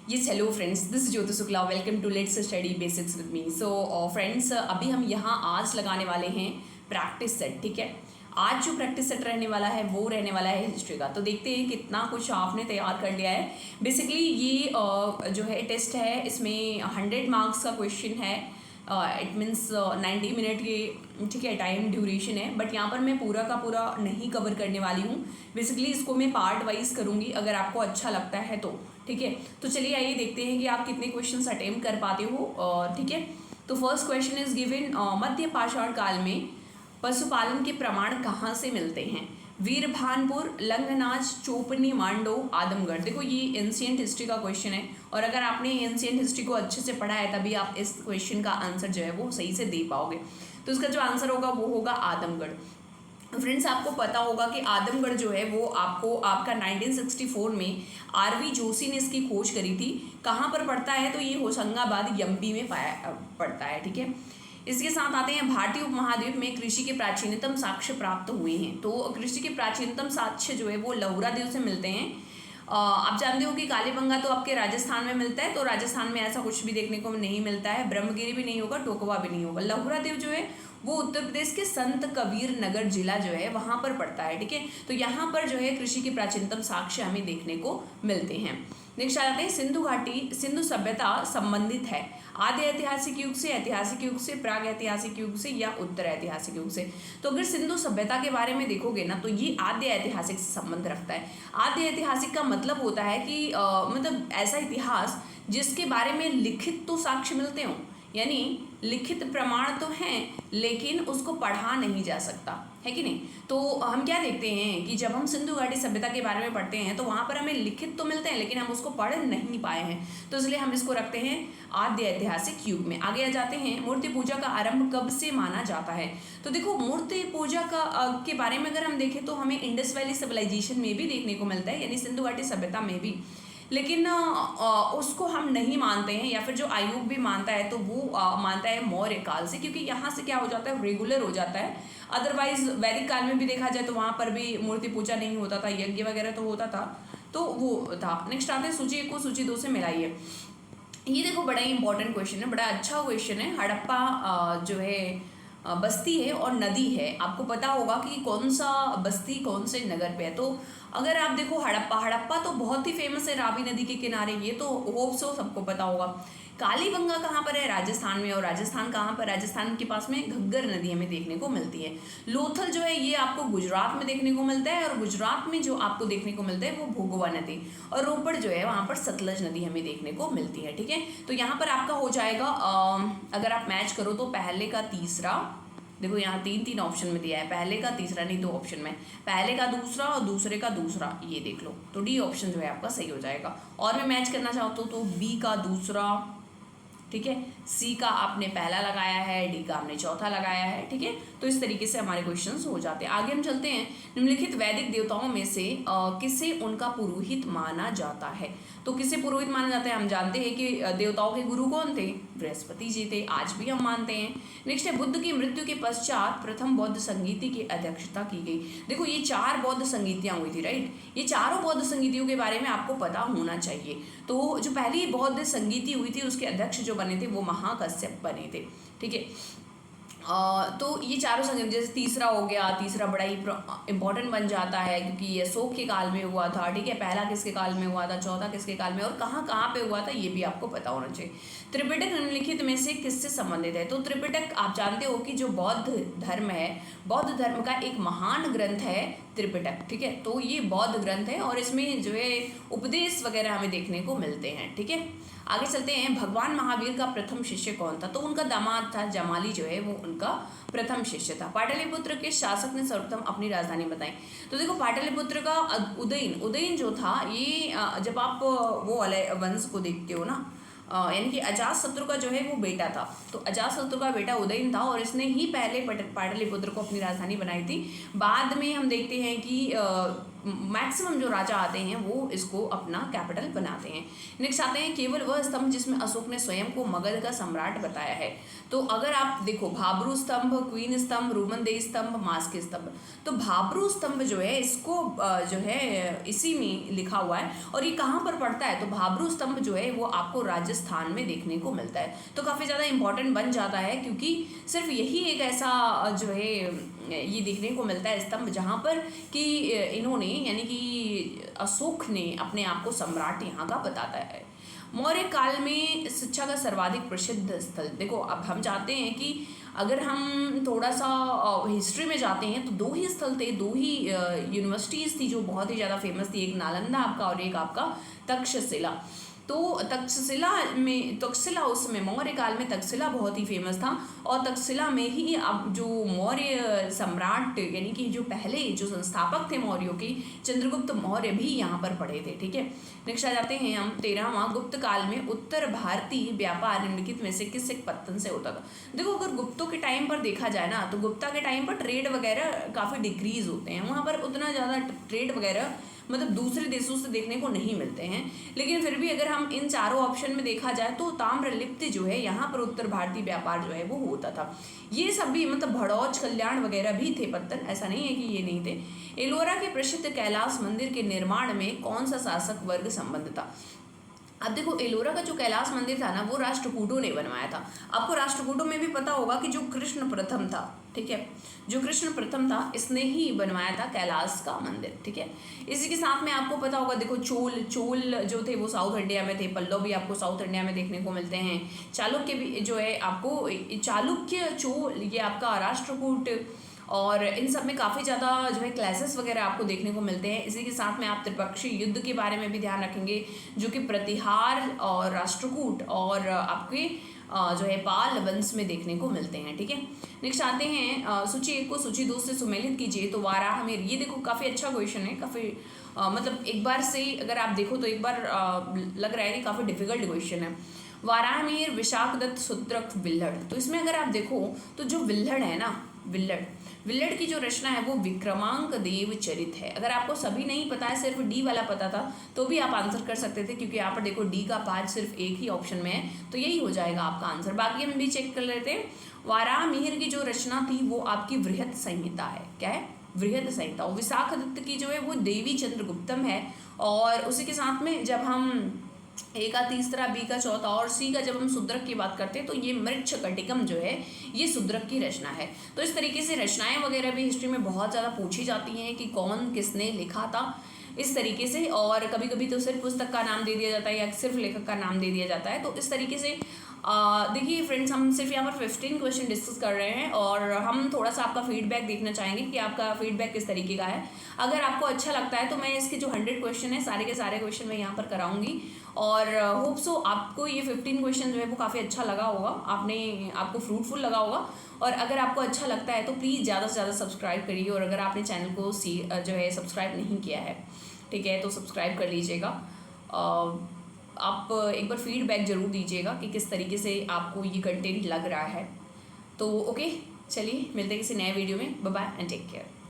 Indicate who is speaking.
Speaker 1: Yes hello friends, this Jyoti Shukla. Welcome to Let's Study Basics with me. So friends, अभी हम यहाँ आज लगाने वाले हैं प्रैक्टिस सेट। ठीक है, आज जो प्रैक्टिस सेट रहने वाला है वो रहने वाला है हिस्ट्री का। तो देखते हैं कितना कुछ आपने तैयार कर लिया है। बेसिकली ये जो है टेस्ट है, इसमें 100 मार्क्स का क्वेश्चन है। इट मीन्स 90 मिनट की ठीक है टाइम ड्यूरेशन है। बट यहाँ पर मैं पूरा का पूरा नहीं कवर करने वाली हूँ। बेसिकली इसको मैं पार्ट वाइज करूँगी, अगर आपको अच्छा लगता है तो। ठीक है, तो चलिए आइए देखते हैं कि आप कितने क्वेश्चंस अटेम्प्ट कर पाते हो। ठीक है, तो फर्स्ट क्वेश्चन इज गिवन, मध्य पाषाण काल में पशुपालन के प्रमाण कहाँ से मिलते हैं? वीरभानपुर, लंगनाज, चोपनी, मांडो, आदमगढ़। देखो ये एंशिएंट हिस्ट्री का क्वेश्चन है, और अगर आपने एंशिएंट हिस्ट्री को अच्छे से पढ़ा है तभी आप इस क्वेश्चन का आंसर जो है वो सही से दे पाओगे। तो इसका जो आंसर होगा वो होगा आदमगढ़। फ्रेंड्स, आपको पता होगा कि आदमगढ़ जो है वो आपका 1964 में आरवी जोशी ने इसकी खोज करी थी। कहाँ पर पड़ता है? तो ये होशंगाबाद एमपी में पड़ता है। ठीक है, इसके साथ आते हैं भारतीय उपमहाद्वीप में कृषि के प्राचीनतम साक्ष्य प्राप्त हुए हैं। तो कृषि के प्राचीनतम साक्ष्य जो है वो लहुरा देव से मिलते हैं। आप जानते हो कि कालीबंगा तो आपके राजस्थान में मिलता है, तो राजस्थान में ऐसा कुछ भी देखने को नहीं मिलता है। ब्रह्मगिरी भी नहीं होगा, टोकवा भी नहीं होगा। लहुरा देव जो है वो उत्तर प्रदेश के संत कबीर नगर जिला जो है वहां पर पड़ता है। ठीक है, तो यहाँ पर जो है कृषि के प्राचीनतम साक्ष्य हमें देखने को मिलते हैं। नेक्स्ट आ जाते हैं सिंधु घाटी। सिंधु सभ्यता संबंधित है आदि ऐतिहासिक युग से, ऐतिहासिक युग से, प्राग ऐतिहासिक युग से या उत्तर ऐतिहासिक युग से। तो अगर सिंधु सभ्यता के बारे में देखोगे ना तो ये आद्य ऐतिहासिक से संबंध रखता है। आद्य ऐतिहासिक का मतलब होता है कि मतलब ऐसा इतिहास जिसके बारे में लिखित तो साक्ष्य मिलते हों, यानी लिखित प्रमाण तो हैं लेकिन उसको पढ़ा नहीं जा सकता है कि नहीं। तो हम क्या देखते हैं कि जब हम सिंधु घाटी सभ्यता के बारे में पढ़ते हैं तो वहाँ पर हमें लिखित तो मिलते हैं लेकिन हम उसको पढ़ नहीं पाए हैं, तो इसलिए हम इसको रखते हैं आद्य ऐतिहासिक युग में। आगे आ जाते हैं, मूर्ति पूजा का आरंभ कब से माना जाता है? तो देखो मूर्ति पूजा के बारे में अगर हम देखें तो हमें इंडस वैली सिविलाइजेशन में भी देखने को मिलता है, यानी सिंधु घाटी सभ्यता में भी। लेकिन उसको हम नहीं मानते हैं, या फिर जो आयोग भी मानता है तो वो मानता है मौर्य काल से, क्योंकि यहाँ से क्या हो जाता है, रेगुलर हो जाता है। अदरवाइज वैदिक काल में भी देखा जाए तो वहाँ पर भी मूर्ति पूजा नहीं होता था, यज्ञ वगैरह तो होता था, तो वो था। नेक्स्ट आते हैं सूची 1 को सूची 2 से मिलाइए। ये देखो बड़ा ही इंपॉर्टेंट क्वेश्चन है, बड़ा अच्छा क्वेश्चन है। हड़प्पा जो है बस्ती है और नदी है। आपको पता होगा कि कौन सा बस्ती कौन से नगर पे है। तो अगर आप देखो हड़प्पा तो बहुत ही फेमस है रावी नदी के किनारे, ये तो होप सो सबको पता होगा। कालीबंगा कहाँ पर है? राजस्थान में। और राजस्थान कहाँ पर? राजस्थान के पास में घग्गर नदी हमें देखने को मिलती है। लोथल जो है ये आपको गुजरात में देखने को मिलता है, और गुजरात में जो आपको देखने को मिलता है वो भोगवा नदी। और रोपड़ जो है वहाँ पर सतलज नदी हमें देखने को मिलती है। ठीक है, तो यहाँ पर आपका हो जाएगा, अगर आप मैच करो तो पहले का तीसरा, देखो यहाँ 3 ऑप्शन में दिया है, पहले का तीसरा नहीं 2 ऑप्शन में, पहले का दूसरा और दूसरे का दूसरा, ये देख लो। तो डी ऑप्शन जो है आपका सही हो जाएगा। और मैं मैच करना चाहता हूँ तो बी का दूसरा, ठीक है, सी का आपने पहला लगाया है, डी का आपने चौथा लगाया है। ठीक है, तो इस तरीके से हमारे क्वेश्चंस हो जाते हैं। आगे हम चलते हैं, निम्नलिखित वैदिक देवताओं में से किसे उनका पुरोहित माना जाता है? तो किसे पुरोहित माना जाता है? हम जानते हैं कि देवताओं के गुरु कौन थे? बृहस्पति जी थे, आज भी हम मानते हैं। नेक्स्ट है, बुद्ध की मृत्यु के पश्चात प्रथम बौद्ध संगीति की अध्यक्षता की गई। देखो ये 4 बौद्ध संगीतियाँ हुई थी, राइट। ये चारों बौद्ध संगीतियों के बारे में आपको पता होना चाहिए। तो जो पहली बौद्ध संगीति हुई थी उसके अध्यक्ष जो बने थे वो महाकश्यप बने थे। ठीक है, तो ये चारों संगीत, जैसे तीसरा हो गया, तीसरा बड़ा ही इंपॉर्टेंट बन जाता है क्योंकि ये अशोक के काल में हुआ था। ठीक है, पहला किसके काल में हुआ था, चौथा किसके काल में, और कहाँ कहाँ पे हुआ था ये भी आपको पता होना चाहिए। त्रिपिटक निम्नलिखित में से किससे संबंधित है? तो त्रिपिटक आप जानते हो कि जो बौद्ध धर्म है, बौद्ध धर्म का एक महान ग्रंथ है त्रिपिटक। ठीक है, तो ये बौद्ध ग्रंथ है और इसमें जो है उपदेश वगैरह हमें देखने को मिलते हैं। ठीक है, आगे चलते हैं, भगवान महावीर का प्रथम शिष्य कौन था? तो उनका दामाद था जमाली जो है वो उनका प्रथम शिष्य था। पाटलिपुत्र के शासक ने सर्वप्रथम अपनी राजधानी बताई। तो देखो पाटलिपुत्र का उदयन जो था, ये जब आप वो वाले वंश को देखते हो ना, यानी कि अजातशत्रु का जो है वो बेटा था। तो अजातशत्रु का बेटा उदयन था और इसने ही पहले पाटलिपुत्र को अपनी राजधानी बनाई थी। बाद में हम देखते हैं कि मैक्सिमम जो राजा आते हैं वो इसको अपना कैपिटल बनाते हैं। नेक्स्ट आते हैं केवल वह स्तंभ जिसमें अशोक ने स्वयं को मगध का सम्राट बताया है। तो अगर आप देखो भाब्रू स्तंभ, क्वीन स्तंभ, रोमनदेही स्तंभ, मास्के स्तंभ, तो भाब्रू स्तंभ जो है इसको जो है इसी में लिखा हुआ है और ये कहाँ पर पड़ता है, तो भाब्रू स्तंभ जो है वो आपको राजस्थान में देखने को मिलता है। तो काफ़ी ज़्यादा इंपॉर्टेंट बन जाता है क्योंकि सिर्फ यही एक ऐसा जो है ये देखने को मिलता है स्तंभ जहाँ पर कि इन्होंने यानी कि अशोक ने अपने आप को सम्राट यहाँ का बताता है। मौर्य काल में शिक्षा का सर्वाधिक प्रसिद्ध स्थल, देखो अब हम चाहते हैं कि अगर हम थोड़ा सा हिस्ट्री में जाते हैं तो दो ही स्थल थे, दो ही यूनिवर्सिटीज़ थी जो बहुत ही ज़्यादा फेमस थी, एक नालंदा आपका और एक आपका तक्षशिला। तो तक्षशिला उस समय मौर्य काल में तक्षशिला बहुत ही फेमस था और तक्षशिला में ही अब जो मौर्य सम्राट यानी कि जो पहले जो संस्थापक थे मौर्यों के, चंद्रगुप्त मौर्य भी यहाँ पर पढ़े थे। ठीक है, नेक्स्ट आ जाते हैं हम 13वां, गुप्त काल में उत्तर भारतीय व्यापार निम्नलिखित में से किस एक पत्तन से होता था। देखो अगर गुप्तों के टाइम पर देखा जाए ना तो गुप्ता के टाइम पर ट्रेड वगैरह काफ़ी डिक्रीज होते हैं, वहाँ पर उतना ज़्यादा ट्रेड वगैरह मतलब दूसरे देशों से देखने को नहीं मिलते हैं। लेकिन फिर भी अगर हम इन चारों ऑप्शन में देखा जाए तो ताम्रलिप्त जो है यहाँ पर उत्तर भारतीय व्यापार जो है वो होता था। ये सब भी मतलब भड़ौच, कल्याण वगैरह भी थे पत्तन, ऐसा नहीं है कि ये नहीं थे। एलोरा के प्रसिद्ध कैलाश मंदिर के निर्माण में कौन सा शासक वर्ग संबंध था। अब देखो एलोरा का जो कैलाश मंदिर था ना वो राष्ट्रकूटों ने बनवाया था। आपको राष्ट्रकूटों में भी पता होगा कि जो कृष्ण प्रथम था, ठीक है, जो कृष्ण प्रथम था इसने ही बनवाया था कैलाश का मंदिर। ठीक है, इसी के साथ में आपको पता होगा देखो चोल जो थे वो साउथ इंडिया में थे, पल्लव भी आपको साउथ इंडिया में देखने को मिलते हैं, चालुक्य भी जो है आपको चालुक्य, चोल ये आपका राष्ट्रकूट, और इन सब में काफ़ी ज़्यादा जो है क्लासेस वगैरह आपको देखने को मिलते हैं। इसी के साथ में आप त्रिपक्षीय युद्ध के बारे में भी ध्यान रखेंगे जो कि प्रतिहार और राष्ट्रकूट और आपके जो है पाल वंश में देखने को मिलते हैं। ठीक है, नेक्स्ट आते हैं सूची 1 को सूची 2 से सुमेलित कीजिए। तो वाराहमिर, ये देखो काफ़ी अच्छा क्वेश्चन है, काफ़ी मतलब एक बार से अगर आप देखो तो एक बार लग रहा है कि काफ़ी डिफिकल्ट क्वेश्चन है। वाराहमिर, विशाखदत्त, शूद्रक, विल्हड़, तो इसमें अगर आप देखो तो जो विल्हड़ है ना, विल्हड़ की जो रचना है वो विक्रमांक देव चरित है। अगर आपको सभी नहीं पता है, सिर्फ डी वाला पता था तो भी आप आंसर कर सकते थे क्योंकि यहाँ पर देखो डी का पाँच सिर्फ एक ही ऑप्शन में है, तो यही हो जाएगा आपका आंसर। बाकी हम भी चेक कर लेते हैं। वाराहमिहिर की जो रचना थी वो आपकी वृहत संहिता है। क्या है? वृहत संहिता। और विशाखदत्त की जो है वो देवी चंद्रगुप्तम है। और उसी के साथ में जब हम ए का तीसरा, बी का चौथा और सी का जब हम शूद्रक की बात करते हैं तो ये मृच्छकटिकम जो है ये शूद्रक की रचना है। तो इस तरीके से रचनाएं वगैरह भी हिस्ट्री में बहुत ज़्यादा पूछी जाती हैं कि कौन किसने लिखा था, इस तरीके से। और कभी कभी तो सिर्फ पुस्तक का नाम दे दिया जाता है या सिर्फ लेखक का नाम दे दिया जाता है। तो इस तरीके से देखिए फ्रेंड्स, हम सिर्फ यहाँ पर 15 क्वेश्चन डिस्कस कर रहे हैं और हम थोड़ा सा आपका फीडबैक देखना चाहेंगे कि आपका फीडबैक किस तरीके का है। अगर आपको अच्छा लगता है तो मैं इसके जो 100 क्वेश्चन है सारे के सारे क्वेश्चन मैं यहाँ पर कराऊंगी और होप सो आपको ये 15 क्वेश्चन जो है वो काफ़ी अच्छा लगा होगा, आपको फ्रूटफुल लगा होगा। और अगर आपको अच्छा लगता है तो प्लीज़ ज़्यादा से ज़्यादा सब्सक्राइब करिए। और अगर आपने चैनल को जो है सब्सक्राइब नहीं किया है, ठीक है, तो सब्सक्राइब कर लीजिएगा। आप एक बार फीडबैक ज़रूर दीजिएगा कि किस तरीके से आपको ये कंटेंट लग रहा है। तो ओके, चलिए मिलते हैं किसी नए वीडियो में। Bye bye and take care.